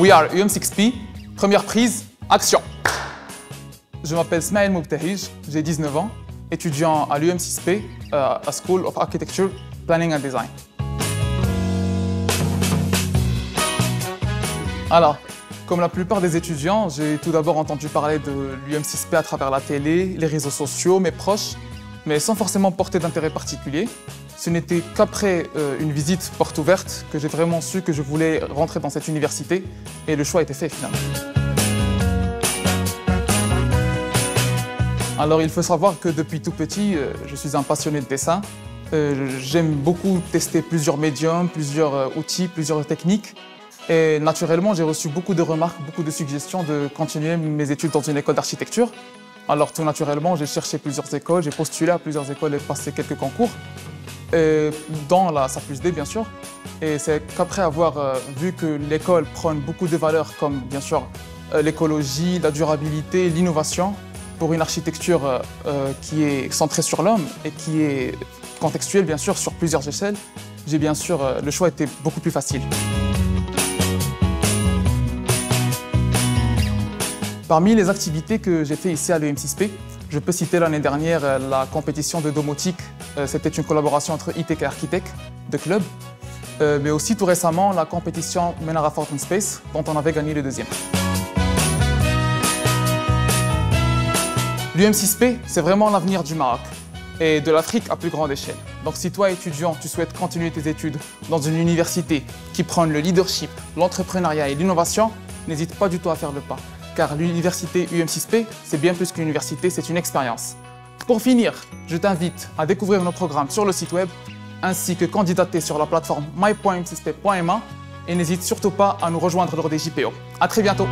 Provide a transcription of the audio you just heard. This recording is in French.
We are UM6P. Première prise, action. Je m'appelle Smaïl Moubtahij, j'ai 19 ans, étudiant à l'UM6P, à School of Architecture, Planning and Design. Alors, comme la plupart des étudiants, j'ai tout d'abord entendu parler de l'UM6P à travers la télé, les réseaux sociaux, mes proches, mais sans forcément porter d'intérêt particulier. Ce n'était qu'après une visite porte ouverte que j'ai vraiment su que je voulais rentrer dans cette université et le choix était fait finalement. Alors il faut savoir que depuis tout petit, je suis un passionné de dessin. J'aime beaucoup tester plusieurs médiums, plusieurs outils, plusieurs techniques. Et naturellement, j'ai reçu beaucoup de remarques, beaucoup de suggestions de continuer mes études dans une école d'architecture. Alors tout naturellement, j'ai cherché plusieurs écoles, j'ai postulé à plusieurs écoles et passé quelques concours, dans la SAP+D bien sûr. Et c'est qu'après avoir vu que l'école prône beaucoup de valeurs comme bien sûr l'écologie, la durabilité, l'innovation, pour une architecture qui est centrée sur l'homme et qui est contextuelle bien sûr sur plusieurs échelles, j'ai bien sûr, le choix était beaucoup plus facile. Parmi les activités que j'ai fait ici à l'UM6P, je peux citer l'année dernière la compétition de domotique. C'était une collaboration entre ITEC et Architect de club, mais aussi tout récemment la compétition Menara Fountain Space dont on avait gagné le deuxième. L'UM6P, c'est vraiment l'avenir du Maroc et de l'Afrique à plus grande échelle. Donc si toi, étudiant, tu souhaites continuer tes études dans une université qui prône le leadership, l'entrepreneuriat et l'innovation, n'hésite pas du tout à faire le pas. Car l'université UM6P, c'est bien plus qu'une université, c'est une expérience. Pour finir, je t'invite à découvrir nos programmes sur le site web ainsi que candidater sur la plateforme my.um6p.ma et n'hésite surtout pas à nous rejoindre lors des JPO. À très bientôt.